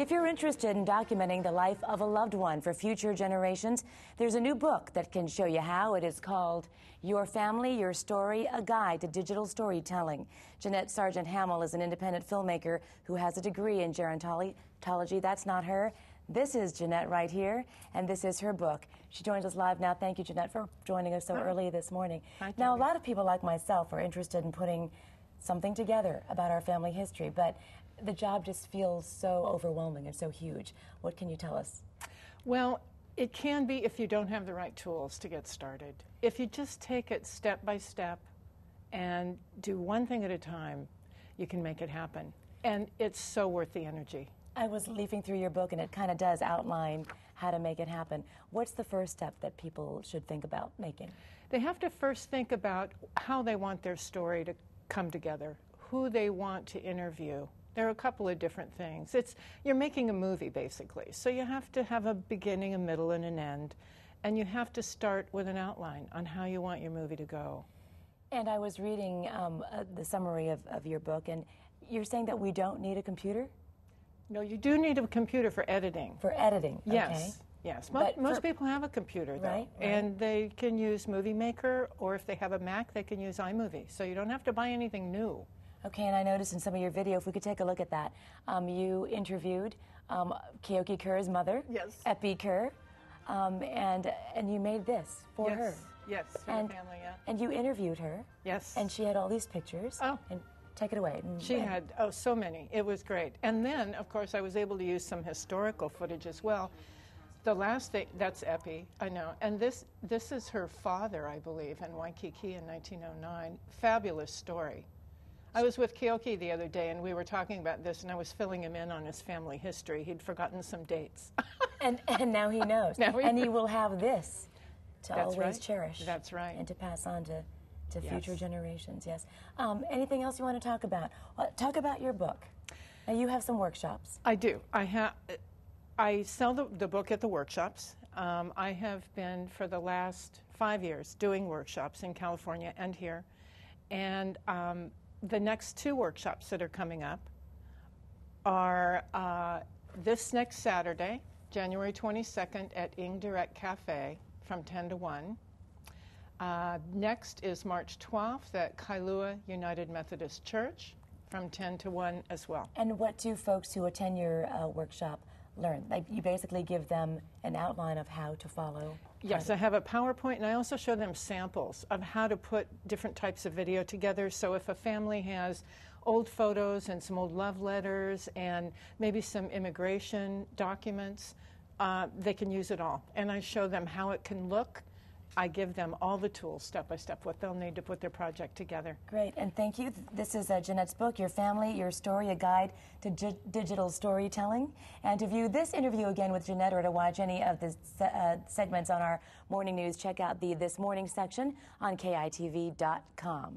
If you're interested in documenting the life of a loved one for future generations, there's a new book that can show you how. It is called Your Family, Your Story, A Guide to Digital Storytelling. Jeanette Sargent-Hamill is an independent filmmaker who has a degree in gerontology. That's not her. This is Jeanette right here, and this is her book. She joins us live now. Thank you, Jeanette, for joining us so early this morning. Now, a lot of people like myself are interested in putting something together about our family history, but the job just feels so overwhelming and so huge. What can you tell us? Well, it can be if you don't have the right tools to get started. If you just take it step by step and do one thing at a time, you can make it happen. And it's so worth the energy. I was leafing through your book, and it kind of does outline how to make it happen. What's the first step that people should think about making? They have to first think about how they want their story to come together, who they want to interview. There are a couple of different things. You're making a movie, basically. So you have to have a beginning, a middle, and an end. And you have to start with an outline on how you want your movie to go. And I was reading the summary of your book, and you're saying that we don't need a computer? No, you do need a computer for editing. For editing, yes. Okay. Yes, most people have a computer, though. Right. And they can use Filmmaker, or if they have a Mac, they can use iMovie. So you don't have to buy anything new. Okay, and I noticed in some of your video, if we could take a look at that, you interviewed Keoki Kerr's mother, yes, Epi Kerr, and you made this for yes, her. Yes, for the family, yeah. And you interviewed her. Yes. And she had all these pictures. Oh. And take it away. She had, so many. It was great. And then, of course, I was able to use some historical footage as well. The last thing, that's Epi, I know. And this is her father, I believe, in Waikiki in 1909. Fabulous story. I was with Keoki the other day, and we were talking about this, and I was filling him in on his family history. He'd forgotten some dates. and now he knows. And he will have this to always cherish. That's right. And to pass on to future generations, yes. Anything else you want to talk about? Well, talk about your book. Now, you have some workshops. I do. I sell the book at the workshops. I have been, for the last 5 years, doing workshops in California and here. And the next 2 workshops that are coming up are this next Saturday, January 22nd, at Ing Direct Cafe from 10 to 1. Next is March 12th at Kailua United Methodist Church from 10 to 1 as well. And what do folks who attend your workshop learn? You basically give them an outline of how to follow? Yes, I have a PowerPoint, and I also show them samples of how to put different types of video together. So if a family has old photos and some old love letters and maybe some immigration documents, they can use it all. And I show them how it can look. I give them all the tools, step by step, what they'll need to put their project together. Great, and thank you. This is Jeanette's book, Your Family, Your Story, A Guide to Digital Storytelling. And to view this interview again with Jeanette, or to watch any of the segments on our morning news, check out the This Morning section on KITV.com.